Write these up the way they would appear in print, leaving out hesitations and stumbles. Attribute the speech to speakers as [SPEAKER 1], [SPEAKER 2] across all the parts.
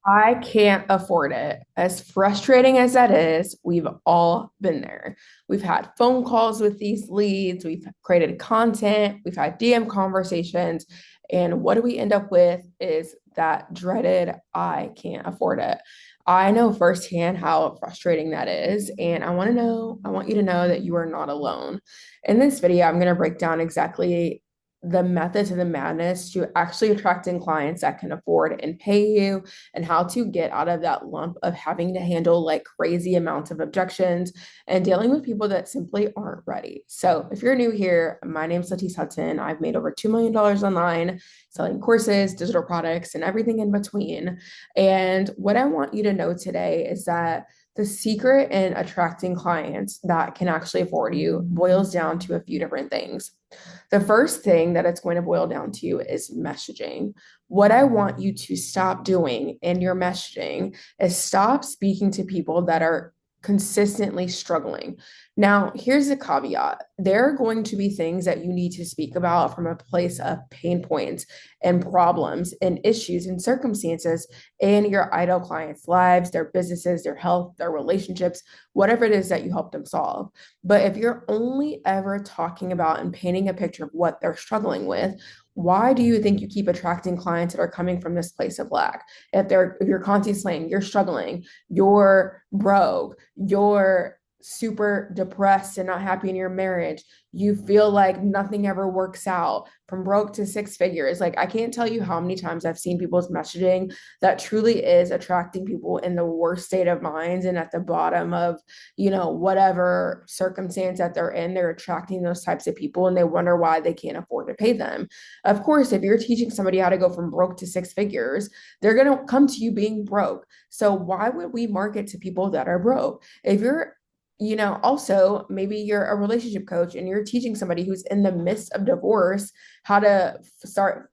[SPEAKER 1] I can't afford it. As frustrating as that is, we've all been there. We've had phone calls with these leads, we've created content, we've had DM conversations, and what do we end up with is that dreaded I can't afford it. I know firsthand how frustrating that is, and I want you to know that you are not alone. In this video, I'm going to break down exactly the method to the madness to actually attracting clients that can afford and pay you, and how to get out of that lump of having to handle like crazy amounts of objections and dealing with people that simply aren't ready. So, if you're new here, my name's Latice Hudson. I've made over $2 million online selling courses, digital products, and everything in between. And what I want you to know today is that the secret in attracting clients that can actually afford you boils down to a few different things. The first thing that it's going to boil down to is messaging. What I want you to stop doing in your messaging is stop speaking to people that are consistently struggling. Now, here's a caveat. There are going to be things that you need to speak about from a place of pain points and problems and issues and circumstances in your ideal clients' lives, their businesses, their health, their relationships, whatever it is that you help them solve. But if you're only ever talking about and painting a picture of what they're struggling with, why do you think you keep attracting clients that are coming from this place of lack? If you're constantly saying you're struggling, you're broke, you're super depressed and not happy in your marriage, you feel like nothing ever works out from broke to six figures. Like, I can't tell you how many times I've seen people's messaging that truly is attracting people in the worst state of minds and at the bottom of, whatever circumstance that they're in, they're attracting those types of people and they wonder why they can't afford to pay them. Of course, if you're teaching somebody how to go from broke to six figures, they're going to come to you being broke. So why would we market to people that are broke? If you're also maybe you're a relationship coach and you're teaching somebody who's in the midst of divorce how to start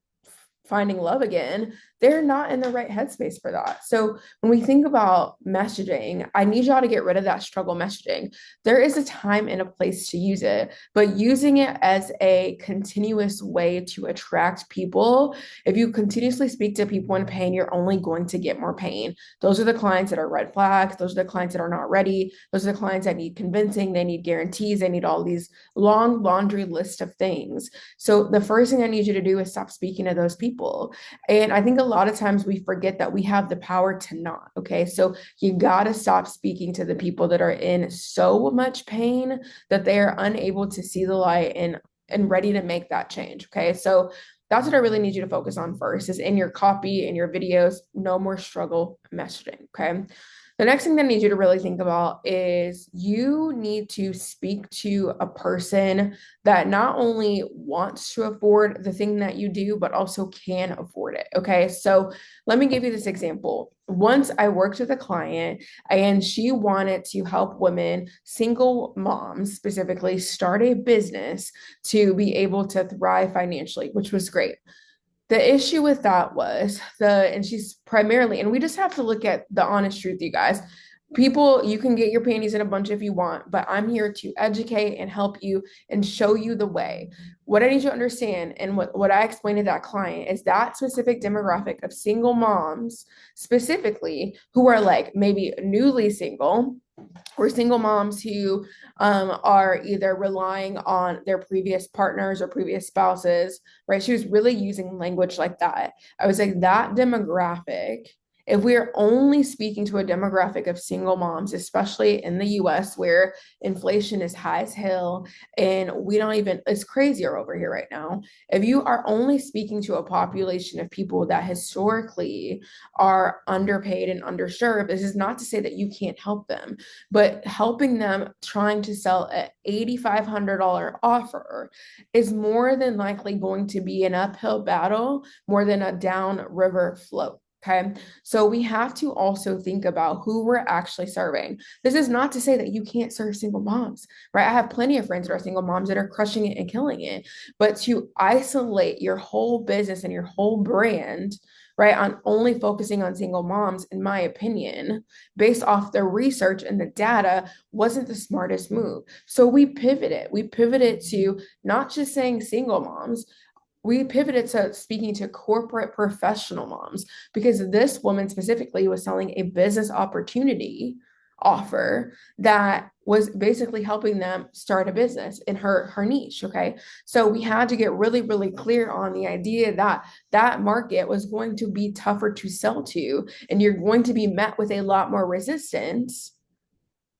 [SPEAKER 1] finding love again, they're not in the right headspace for that. So when we think about messaging, I need y'all to get rid of that struggle messaging. There is a time and a place to use it, but using it as a continuous way to attract people. If you continuously speak to people in pain, you're only going to get more pain. Those are the clients that are red flags. Those are the clients that are not ready. Those are the clients that need convincing. They need guarantees. They need all these long laundry list of things. So the first thing I need you to do is stop speaking to those people. And I think a lot of times we forget that we have the power to not. Okay. So you got to stop speaking to the people that are in so much pain that they are unable to see the light and ready to make that change. Okay. So that's what I really need you to focus on first is in your copy, in your videos, no more struggle messaging. Okay. The next thing that I need you to really think about is you need to speak to a person that not only wants to afford the thing that you do, but also can afford it. Okay. So let me give you this example. Once I worked with a client and she wanted to help women, single moms specifically, start a business to be able to thrive financially, which was great. The issue with that was and she's primarily, and we just have to look at the honest truth, you guys. People, you can get your panties in a bunch if you want, but I'm here to educate and help you and show you the way. What I need you to understand, and what I explained to that client, is that specific demographic of single moms, specifically, who are like maybe newly single or single moms who are either relying on their previous partners or previous spouses, right? She was really using language like that. I was like, that demographic, if we're only speaking to a demographic of single moms, especially in the US where inflation is high as hell and we don't even, it's crazier over here right now. If you are only speaking to a population of people that historically are underpaid and underserved, this is not to say that you can't help them, but helping them trying to sell an $8,500 offer is more than likely going to be an uphill battle more than a downriver float. Okay. So we have to also think about who we're actually serving. This is not to say that you can't serve single moms, right? I have plenty of friends that are single moms that are crushing it and killing it. But to isolate your whole business and your whole brand, right, on only focusing on single moms, in my opinion, based off the research and the data, wasn't the smartest move. So we pivoted. We pivoted to not just saying single moms. we pivoted to speaking to corporate professional moms because this woman specifically was selling a business opportunity offer that was basically helping them start a business in her niche. Okay, so we had to get really clear on the idea that that market was going to be tougher to sell to, and you're going to be met with a lot more resistance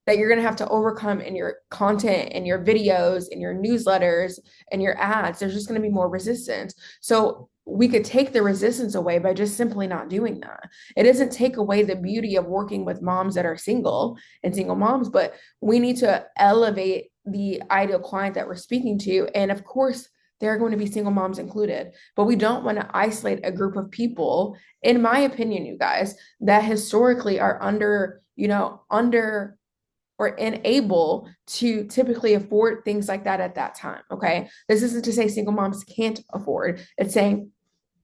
[SPEAKER 1] that you're going to have to overcome in your content and your videos and your newsletters and your ads. There's just going to be more resistance. So we could take the resistance away by just simply not doing that. It doesn't take away the beauty of working with moms that are single and single moms, but we need to elevate the ideal client that we're speaking to. And of course, there are going to be single moms included, but we don't want to isolate a group of people, in my opinion, you guys, that historically are under or unable to typically afford things like that at that time. Okay. This isn't to say single moms can't afford, it's saying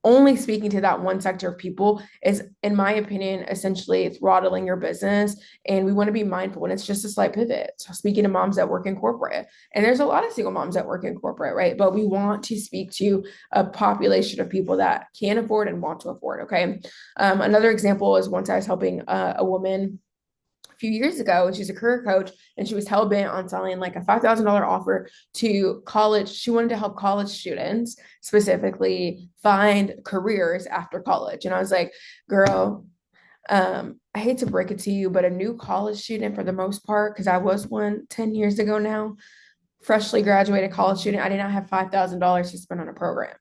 [SPEAKER 1] only speaking to that one sector of people is, in my opinion, essentially throttling your business. And we want to be mindful. And it's just a slight pivot. So speaking to moms that work in corporate, and there's a lot of single moms that work in corporate, right? But we want to speak to a population of people that can afford and want to afford. Okay. Another example is once I was helping a woman a few years ago, and she's a career coach, and she was hell bent on selling like a $5,000 offer to college. She wanted to help college students specifically find careers after college. And I was like, girl, I hate to break it to you, but a new college student, for the most part, because I was one 10 years ago now, freshly graduated college student, I did not have $5,000 to spend on a program.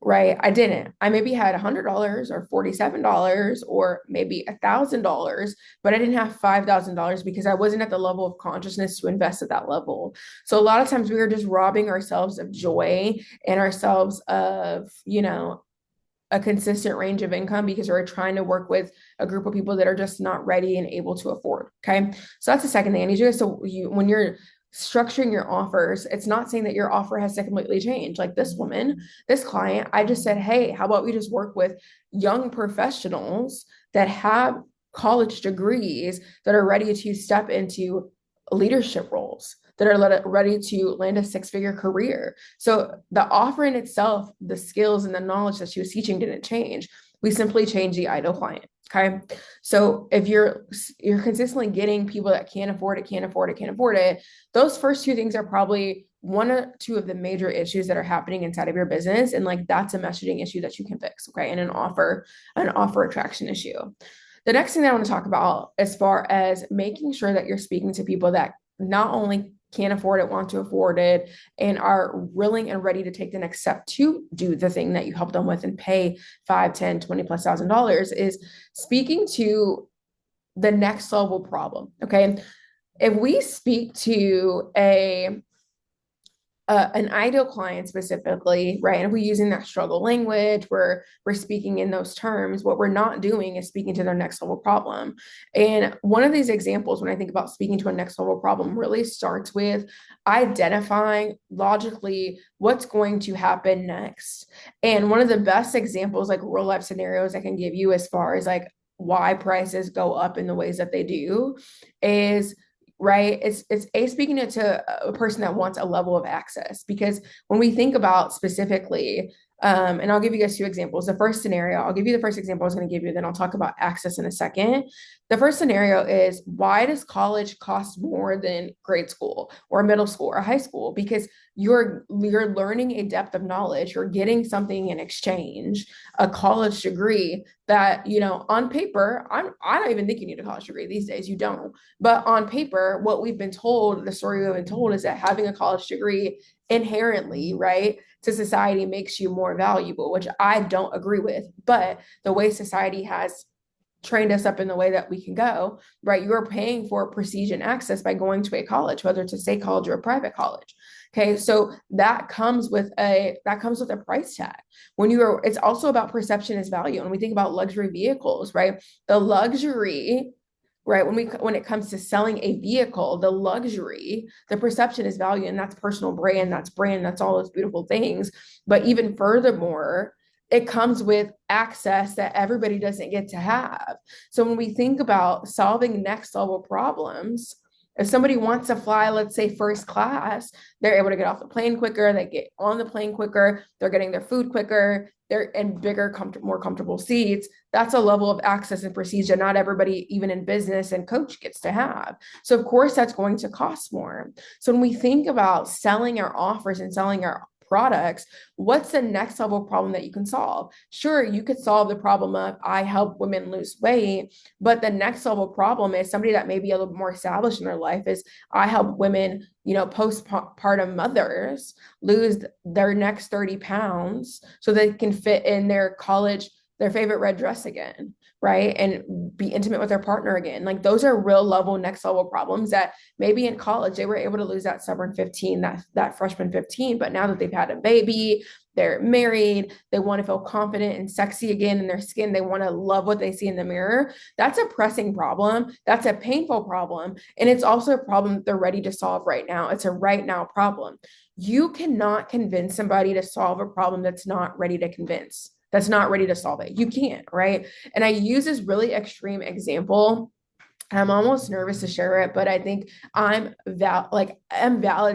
[SPEAKER 1] Right. I didn't. I maybe had $100 or $47 or maybe $1,000, but I didn't have $5,000 because I wasn't at the level of consciousness to invest at that level. So a lot of times we are just robbing ourselves of joy and ourselves of, a consistent range of income because we're trying to work with a group of people that are just not ready and able to afford. Okay. So that's the second thing I need you guys to, when you're structuring your offers, it's not saying that your offer has to completely change. Like this woman, this client, I just said, hey, how about we just work with young professionals that have college degrees that are ready to step into leadership roles, that are ready to land a six-figure career. So the offer in itself, the skills and the knowledge that she was teaching didn't change. We simply changed the ideal client. Okay. So if you're consistently getting people that can't afford it, those first two things are probably one or two of the major issues that are happening inside of your business. And like that's a messaging issue that you can fix. Okay. And an offer attraction issue. The next thing that I want to talk about as far as making sure that you're speaking to people that not only can afford it, want to afford it, and are willing and ready to take the next step to do the thing that you help them with and pay 5, 10, 20 plus $1,000 is speaking to the next level problem. Okay. If we speak to an ideal client specifically, right? And if we're using that struggle language, we're speaking in those terms, what we're not doing is speaking to their next level problem. And one of these examples, when I think about speaking to a next level problem, really starts with identifying logically what's going to happen next. And one of the best examples, like real life scenarios I can give you as far as like why prices go up in the ways that they do is right? It's speaking to a person that wants a level of access, because when we think about specifically, and I'll give you guys two examples. The first scenario, I'll give you the first example I was going to give you, then I'll talk about access in a second. The first scenario is, why does college cost more than grade school or middle school or high school? Because you're learning a depth of knowledge, you're getting something in exchange, a college degree that, on paper, I don't even think you need a college degree these days. You don't. But on paper, what we've been told, the story we've been told is that having a college degree inherently, right, to society makes you more valuable, which I don't agree with. But the way society has trained us up in the way that we can go, right? You're paying for prestige and access by going to a college, whether it's a state college or a private college. Okay. So that comes with a price tag. It's also about perception as value. When we think about luxury vehicles, right? The luxury, right? When it comes to selling a vehicle, the luxury, the perception is value, and that's personal brand, that's all those beautiful things. But even furthermore, it comes with access that everybody doesn't get to have. So when we think about solving next level problems, If somebody wants to fly, let's say first class, they're able to get off the plane quicker, they get on the plane quicker, they're getting their food quicker, they're in bigger, more comfortable seats. That's a level of access and prestige that not everybody, even in business and coach, gets to have. So, of course, that's going to cost more. So, when we think about selling our offers and selling our products, what's the next level problem that you can solve? Sure, you could solve the problem of I help women lose weight, but the next level problem is somebody that may be a little more established in their life is I help women, postpartum mothers lose their next 30 pounds so they can fit in their favorite red dress again, right? And be intimate with their partner again. Like those are real level, next level problems that maybe in college they were able to lose that stubborn 15, that freshman 15, but now that they've had a baby, they're married, they want to feel confident and sexy again in their skin, they want to love what they see in the mirror. That's a pressing problem. That's a painful problem. And it's also a problem that they're ready to solve right now. It's a right now problem. You cannot convince somebody to solve a problem that's not ready to convince, that's not ready to solve it. You can't, right? And I use this really extreme example. I'm almost nervous to share it, but I think I'm valid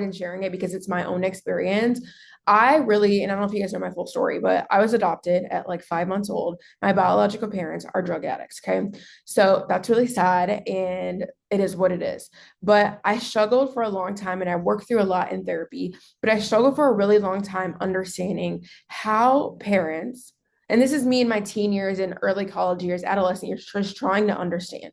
[SPEAKER 1] in sharing it because it's my own experience. And I don't know if you guys know my full story, but I was adopted at like 5 months old. My biological parents are drug addicts. Okay. So that's really sad and it is what it is. But I struggled for a long time and I worked through a lot in therapy, but I struggled for a really long time understanding how parents, and this is me in my teen years and early college years, adolescent years, just trying to understand.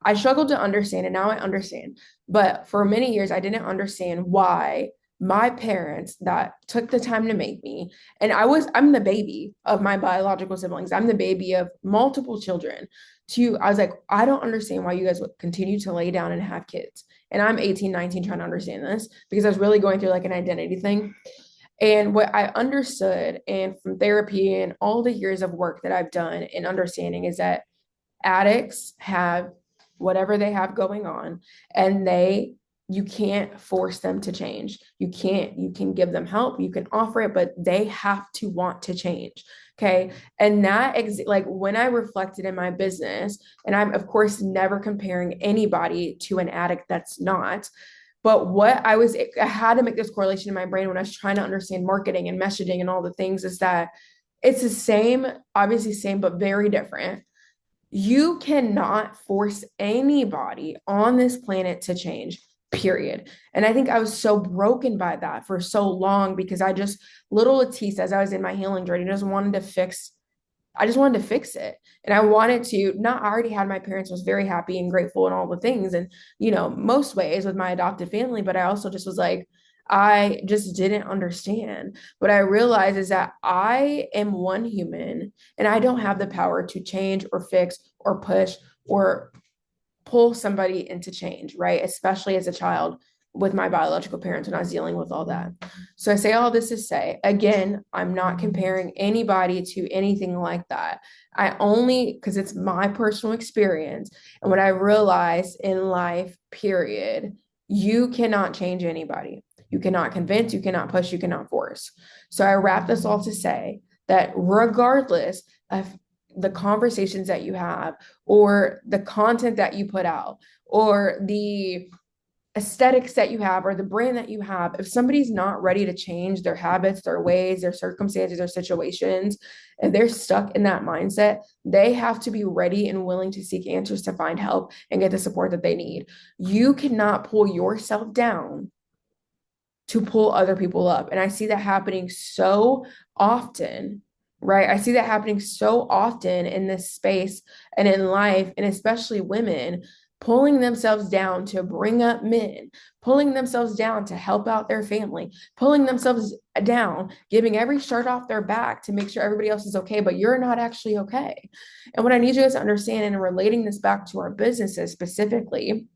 [SPEAKER 1] I struggled to understand, and now I understand. But for many years, I didn't understand why my parents that took the time to make me, and I'm the baby of my biological siblings. I'm the baby of multiple children. I was like, I don't understand why you guys would continue to lay down and have kids. And I'm 18, 19 trying to understand this because I was really going through like an identity thing. And what I understood, and from therapy and all the years of work that I've done in understanding, is that addicts have whatever they have going on, and you can't force them to change. You can give them help, you can offer it, but they have to want to change. Okay. And like when I reflected in my business, and I'm of course never comparing anybody to an addict that's not, but I had to make this correlation in my brain when I was trying to understand marketing and messaging and all the things, is that it's the same, obviously same, but very different. You cannot force anybody on this planet to change, period. And I think I was so broken by that for so long because little Latisse, as I was in my healing journey, I just wanted to fix it. And I wanted to, not, I already had my parents, was very happy and grateful and all the things. And, most ways with my adopted family, but I also just was like, I just didn't understand. What I realized is that I am one human and I don't have the power to change or fix or push or pull somebody into change, right? Especially as a child with my biological parents when I was dealing with all that. So I say all this to say, again, I'm not comparing anybody to anything like that. Because it's my personal experience. And what I realized in life, period, you cannot change anybody. You cannot convince, you cannot push, you cannot force. So I wrap this all to say that regardless of the conversations that you have or the content that you put out or the aesthetics that you have or the brand that you have, if somebody's not ready to change their habits, their ways, their circumstances, their situations, and they're stuck in that mindset, they have to be ready and willing to seek answers, to find help and get the support that they need. You cannot pull yourself down to pull other people up. And I see that happening so often, right? I see that happening so often in this space and in life, and especially women pulling themselves down to bring up men, pulling themselves down to help out their family, pulling themselves down, giving every shirt off their back to make sure everybody else is okay, but you're not actually okay. And what I need you guys to understand, and relating this back to our businesses specifically,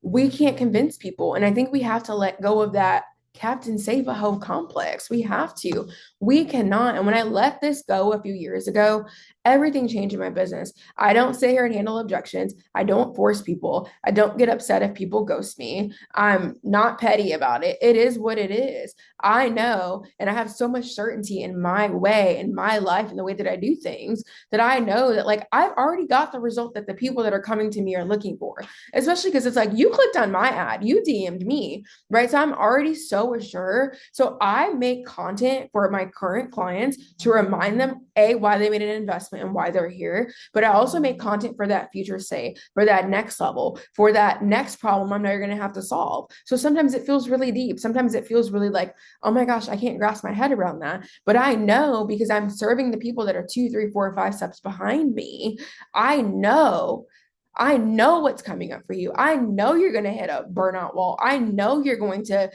[SPEAKER 1] we can't convince people. And I think we have to let go of that Captain Save a Ho complex. We have to. We cannot. And when I let this go a few years ago, everything changed in my business. I don't sit here and handle objections. I don't force people. I don't get upset if people ghost me. I'm not petty about it. It is what it is. I know, and I have so much certainty in my way, in my life, and the way that I do things, that I know that like I've already got the result that the people that are coming to me are looking for, especially because it's like you clicked on my ad, you DM'd me, right? So I'm already so assured. So I make content for my current clients to remind them, A, why they made an investment and why they're here. But I also make content for that future say, for that next level, for that next problem I'm never going to have to solve. So sometimes it feels really deep. Sometimes it feels really like, oh my gosh, I can't grasp my head around that. But I know because I'm serving the people that are 2, 3, 4, 5 steps behind me. I know I know what's coming up for you. I know you're going to hit a burnout wall. I know you're going to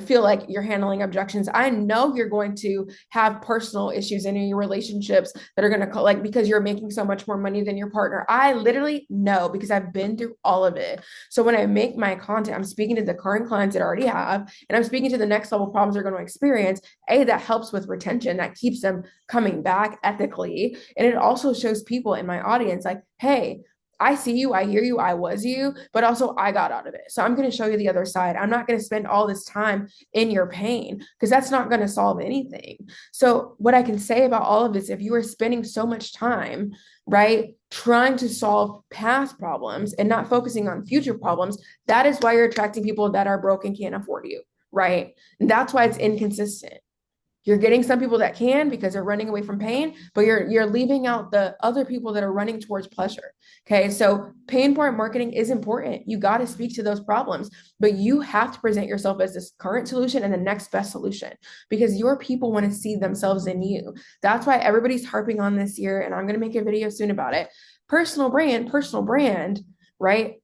[SPEAKER 1] feel like you're handling objections. I know you're going to have personal issues in your relationships that are going to like because you're making so much more money than your partner. I literally know because I've been through all of it. So when I make my content, I'm speaking to the current clients that I already have, and I'm speaking to the next level problems they're going to experience. A, that helps with retention, that keeps them coming back ethically. And it also shows people in my audience like, hey, I see you, I hear you, I was you, but also I got out of it. So I'm going to show you the other side. I'm not going to spend all this time in your pain because that's not going to solve anything. So what I can say about all of this, if you are spending so much time, right, trying to solve past problems and not focusing on future problems, that is why you're attracting people that are broke and can't afford you, right? And that's why it's inconsistent. You're getting some people that can because they're running away from pain, but you're leaving out the other people that are running towards pleasure. Okay. So pain point marketing is important. You got to speak to those problems, but you have to present yourself as this current solution and the next best solution because your people want to see themselves in you. That's why everybody's harping on this year. And I'm going to make a video soon about it. Personal brand, right?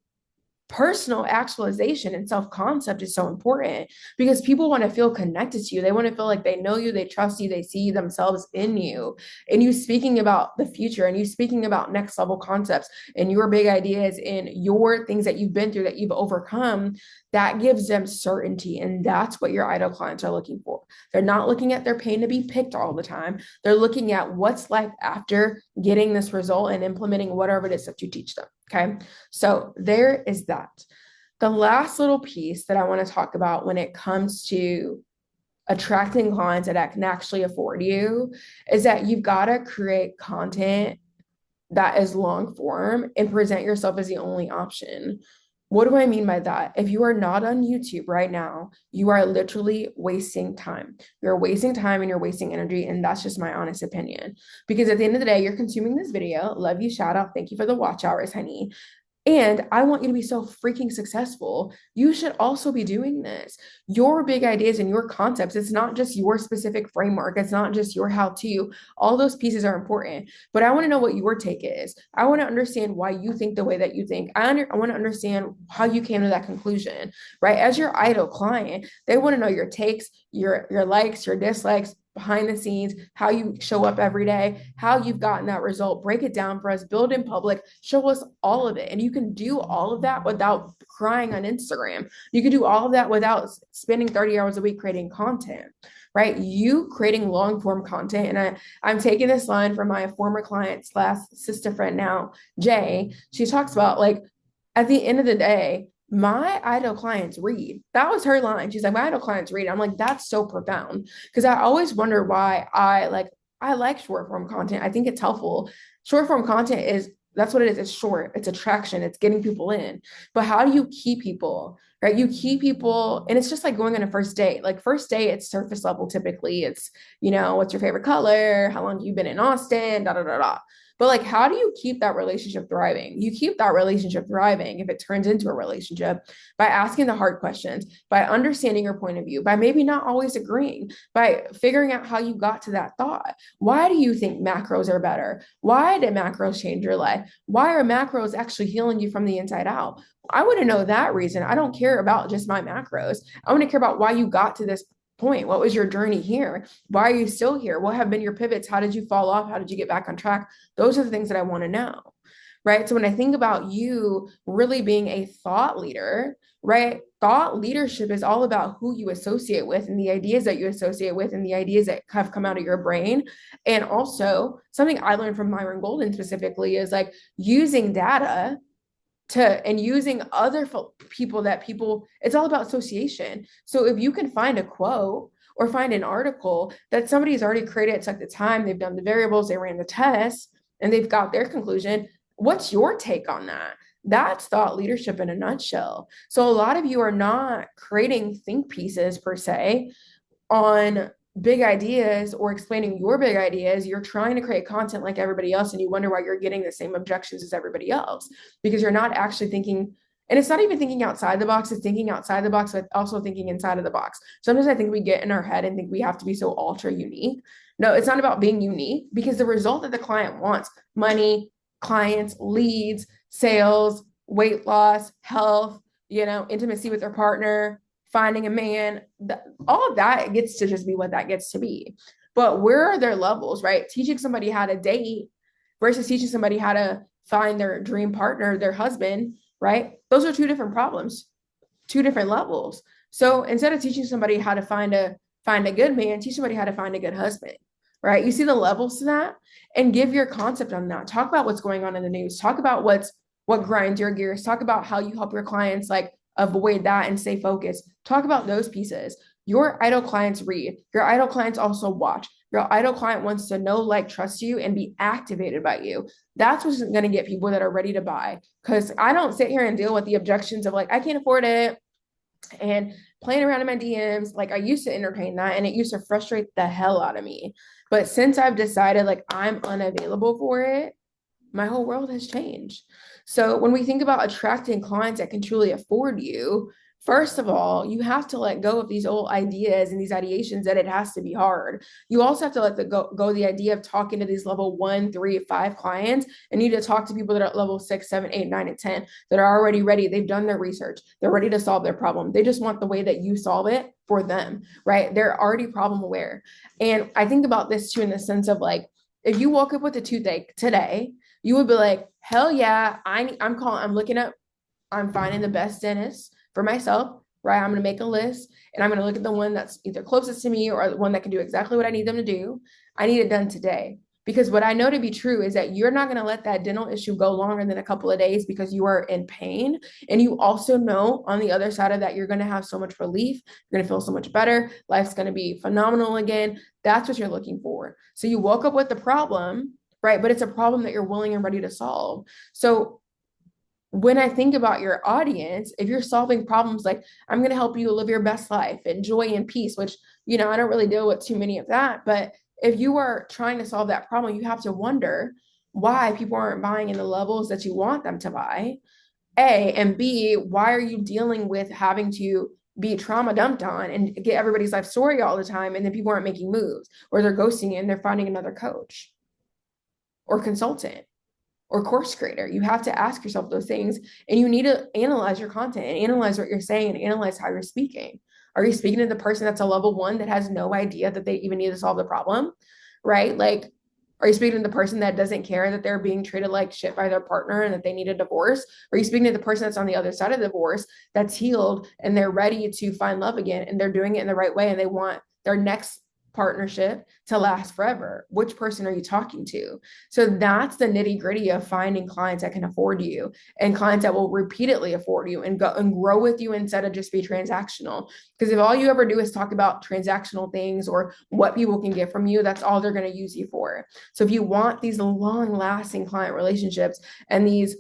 [SPEAKER 1] Personal actualization and self-concept is so important because people want to feel connected to you. They want to feel like they know you, they trust you, they see themselves in you. And you speaking about the future and you speaking about next level concepts and your big ideas and your things that you've been through that you've overcome, that gives them certainty. And that's what your ideal clients are looking for. They're not looking at their pain to be picked all the time. They're looking at what's life after getting this result and implementing whatever it is that you teach them. Okay. So there is that. The last little piece that I want to talk about when it comes to attracting clients that can actually afford you is that you've got to create content that is long form and present yourself as the only option. What do I mean by that? If you are not on YouTube right now, you are literally wasting time. You're wasting time and you're wasting energy. And that's just my honest opinion. Because at the end of the day, you're consuming this video. Love you, shout out. Thank you for the watch hours, honey. And I want you to be so freaking successful. You should also be doing this. Your big ideas and your concepts, it's not just your specific framework. It's not just your how-to. All those pieces are important. But I want to know what your take is. I want to understand why you think the way that you think. I want to understand how you came to that conclusion, right? As your idol client, they want to know your takes, your likes, your dislikes, behind the scenes, how you show up every day, how you've gotten that result. Break it down for us, build in public, show us all of it. And you can do all of that without crying on Instagram. You can do all of that without spending 30 hours a week creating content, right? You creating long form content. And I'm taking this line from my former client slash sister friend now, Jay. She talks about like, at the end of the day, my idol clients read. That was her line. She's like, my idol clients read. I'm like, that's so profound. Because I always wonder why I like short form content. I think it's helpful. Short form content that's what it is. It's short. It's attraction. It's getting people in. But how do you keep people, right? You keep people, and it's just like going on a first date. Like first date, it's surface level typically. It's, what's your favorite color? How long have you been in Austin? Da, da, da, da. But like, how do you keep that relationship thriving? You keep that relationship thriving if it turns into a relationship by asking the hard questions, by understanding your point of view, by maybe not always agreeing, by figuring out how you got to that thought. Why do you think macros are better? Why did macros change your life? Why are macros actually healing you from the inside out? I want to know that reason. I don't care about just my macros. I want to care about why you got to this point. What was your journey here? Why are you still here? What have been your pivots? How did you fall off? How did you get back on track? Those are the things that I want to know. right? So when I think about you really being a thought leader, right? Thought leadership is all about who you associate with and the ideas that you associate with and the ideas that have come out of your brain. And also, something I learned from Myron Golden specifically is like using data to and using other people, it's all about association. So if you can find a quote or find an article that somebody's already created, it's like the time, they've done the variables, they ran the tests, and they've got their conclusion. What's your take on that? That's thought leadership in a nutshell. So a lot of you are not creating think pieces per se on big ideas or explaining your big ideas. You're trying to create content like everybody else, and you wonder why you're getting the same objections as everybody else because you're not actually thinking. And it's not even thinking outside the box, it's thinking outside the box, but also thinking inside of the box. Sometimes I think we get in our head and think we have to be so ultra unique. No, it's not about being unique because the result that the client wants, money, clients, leads, sales, weight loss, health, intimacy with their partner, finding a man, all of that gets to just be what that gets to be. But where are their levels, right? Teaching somebody how to date versus teaching somebody how to find their dream partner, their husband, right? Those are two different problems, two different levels. So instead of teaching somebody how to find a good man, teach somebody how to find a good husband, right? You see the levels to that and give your concept on that. Talk about what's going on in the news. Talk about what grinds your gears. Talk about how you help your clients like avoid that and stay focused. Talk about those pieces. Your idle clients read. Your idle clients also watch. Your idle client wants to know, like, trust you, and be activated by you. That's what's going to get people that are ready to buy. Because I don't sit here and deal with the objections of like, I can't afford it and playing around in my DMs. Like I used to entertain that and it used to frustrate the hell out of me. But since I've decided like I'm unavailable for it, my whole world has changed. So when we think about attracting clients that can truly afford you, first of all, you have to let go of these old ideas and these ideations that it has to be hard. You also have to let go the idea of talking to these level 1, 3, 5 clients, and you need to talk to people that are at level 6, 7, 8, 9, and 10 that are already ready. They've done their research. They're ready to solve their problem. They just want the way that you solve it for them, right? They're already problem aware. And I think about this too in the sense of like, if you woke up with a toothache today, you would be like, hell yeah, I'm finding the best dentist for myself, right? I'm going to make a list and I'm going to look at the one that's either closest to me or the one that can do exactly what I need them to do. I need it done today. Because what I know to be true is that you're not going to let that dental issue go longer than a couple of days because you are in pain. And you also know on the other side of that, you're going to have so much relief. You're going to feel so much better. Life's going to be phenomenal again. That's what you're looking for. So you woke up with the problem, right? But it's a problem that you're willing and ready to solve. So when I think about your audience, if you're solving problems like I'm going to help you live your best life and joy and peace, which, I don't really deal with too many of that. But if you are trying to solve that problem, you have to wonder why people aren't buying in the levels that you want them to buy. A, and B, why are you dealing with having to be trauma dumped on and get everybody's life story all the time? And then people aren't making moves or they're ghosting you and they're finding another coach or consultant or course creator. You have to ask yourself those things and you need to analyze your content and analyze what you're saying and analyze how you're speaking. Are you speaking to the person that's a level 1 that has no idea that they even need to solve the problem, right? Like, are you speaking to the person that doesn't care that they're being treated like shit by their partner and that they need a divorce? Are you speaking to the person that's on the other side of the divorce that's healed and they're ready to find love again and they're doing it in the right way and they want their next partnership to last forever? Which person are you talking to? So that's the nitty gritty of finding clients that can afford you and clients that will repeatedly afford you and go and grow with you instead of just be transactional. Because if all you ever do is talk about transactional things or what people can get from you, that's all they're going to use you for. So if you want these long lasting client relationships and these,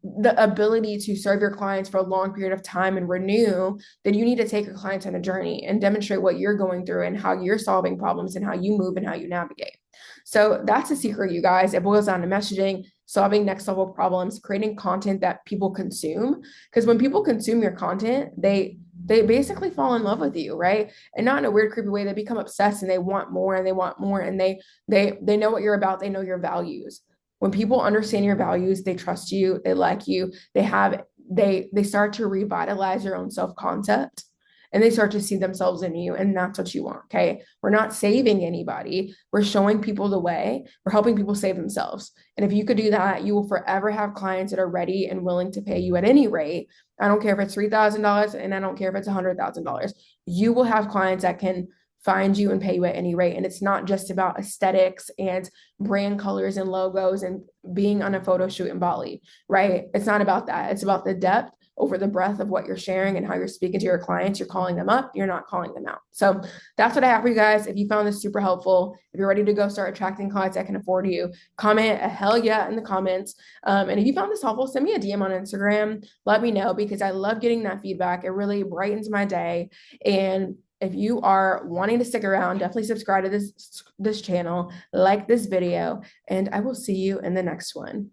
[SPEAKER 1] the ability to serve your clients for a long period of time and renew, then you need to take your clients on a journey and demonstrate what you're going through and how you're solving problems and how you move and how you navigate. So that's the secret, you guys. It boils down to messaging, solving next level problems, creating content that people consume. Because when people consume your content, they basically fall in love with you, right? And not in a weird, creepy way. They become obsessed and they want more and they want more and they know what you're about. They know your values. When people understand your values, they trust you, they like you, they start to revitalize your own self-concept and they start to see themselves in you. And that's what you want. Okay. We're not saving anybody. We're showing people the way. We're helping people save themselves. And if you could do that, you will forever have clients that are ready and willing to pay you at any rate. I don't care if it's $3,000 and I don't care if it's $100,000. You will have clients that can find you and pay you at any rate. And it's not just about aesthetics and brand colors and logos and being on a photo shoot in Bali, right? It's not about that. It's about the depth over the breadth of what you're sharing and how you're speaking to your clients. You're calling them up, you're not calling them out. So that's what I have for you guys. If you found this super helpful, if you're ready to go start attracting clients that can afford you, comment a hell yeah in the comments. And if you found this helpful, send me a DM on Instagram. Let me know, because I love getting that feedback. It really brightens my day. And if you are wanting to stick around, definitely subscribe to this channel, like this video, and I will see you in the next one.